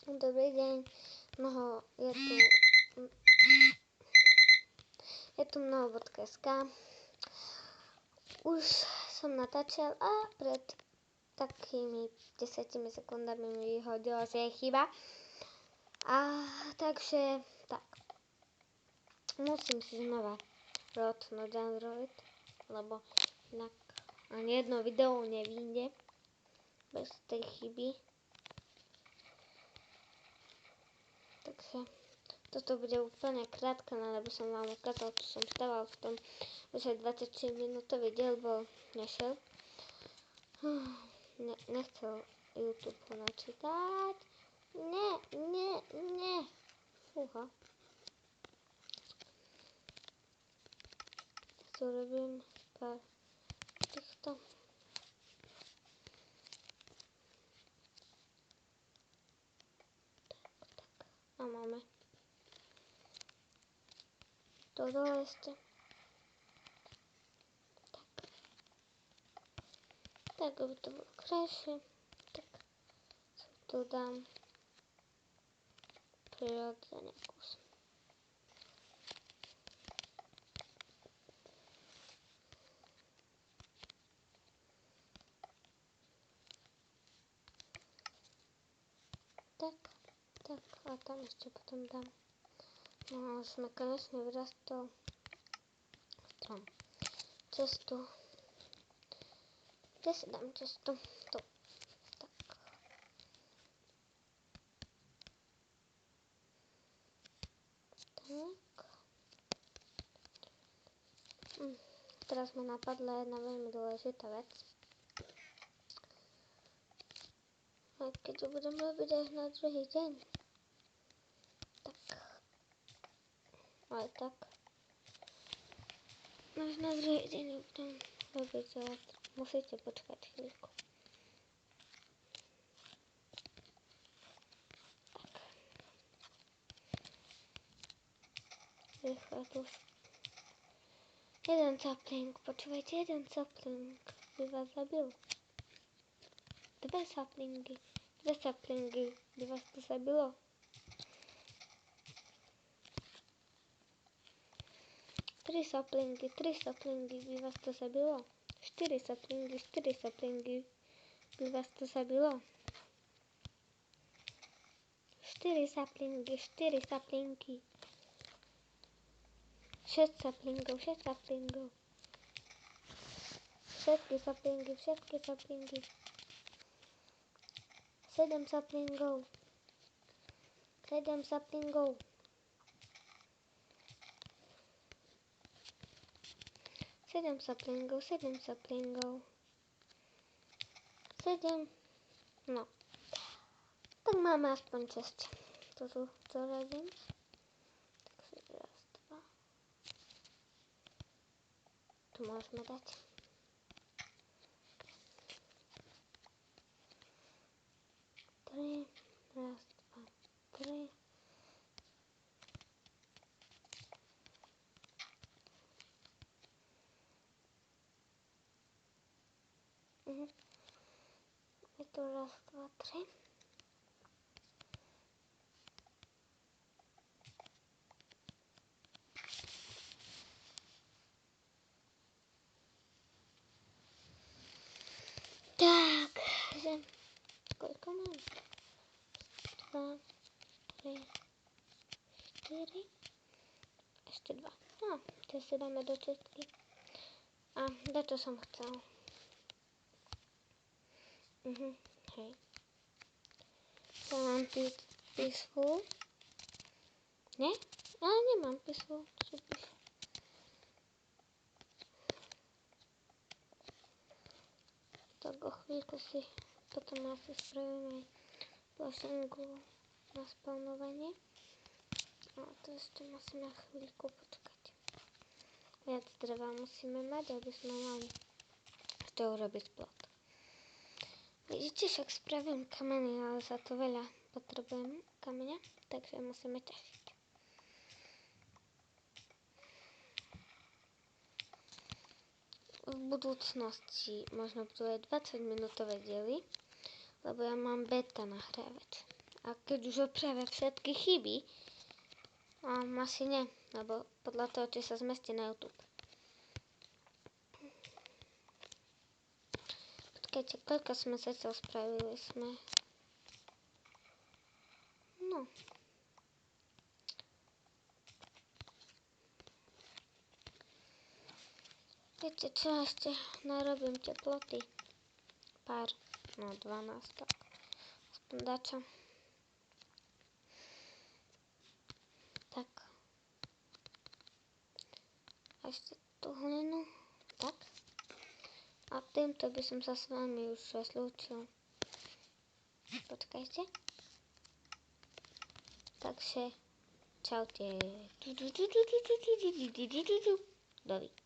Dobrý deň, je tu mnoho.sk. Už som natáčal a pred takými 10 sekundami mi vyhodilo, že je chyba. Takže tak, musím si znova rotnúť Android, lebo inak ani jedno video nevyjde bez tej chyby. Takže toto bude úplne krátke, lebo som vám ukázal, čo som stával v tom, že 23 minútový diel nešiel. Nechcel YouTube ho načítať. Nie. Fúha. Tu robím pár týchto. A máme to dole ešte. Tak aby to bolo krajšie, tak tu dám prirodzený kus. Tak, a tam ešte potom dám. No, už sme konečne vyrastol strom. Cestu. Kde si dám cestu? Tu. Tak. Teraz mi napadla jedna veľmi dôležitá vec. Aj keď to budem robiť až na druhý deň. Tak. Aj tak. Až na druhý deň budem robiť zajtra. Musíte počkať chvíľku. Rýchle tu. Jeden sapling, počúvajte, jeden sapling by vás zabil. Dve saplingy by vás to zabilo. Tri saplingy by vás to zabilo. 4 saplingy by vás to zabilo. 4 saplingy. 6 saplingov. Všetky saplingy. 7 saplingov. 7 saplingov. 7. No. Tak máme aspoň 6. To radím. Tak si raz, dva. Tu môžeme dať. Tri. Raz, dva, tri. Je to raz, dva, tři. Takže, koľko mám? 2, 3, 4, ešte 2. No, to si dáme do čistky. A to som chcel. Hej. Ja mám peaceful. Ne? Ale nemám peaceful. Tak o chvíľku si potom asi spravím aj plošinku na spawnovanie. A to ešte musíme chvíľku počkať. Viac dreva musíme mať, aby sme mali z toho urobiť plot. Vidíte, však spravím kameny, ale za to veľa potrebujem kameňa, takže musíme ťažiť. V budúcnosti možno budú aj 20 minútové diely, lebo ja mám beta nahrávač. A keď už opravia všetky chyby, asi nie, lebo podľa toho, či sa zmestí na YouTube. Počkajte, koľko sme zatiaľ spravili sme? No. Viete čo, ešte narobím teploty. Pár, no 12, tak aspoň dačo. Tak. A ešte tú hlinu. Tak. A týmto by som sa s vami už rozlúčil. Počkajte. Takže, čaute. Dovi.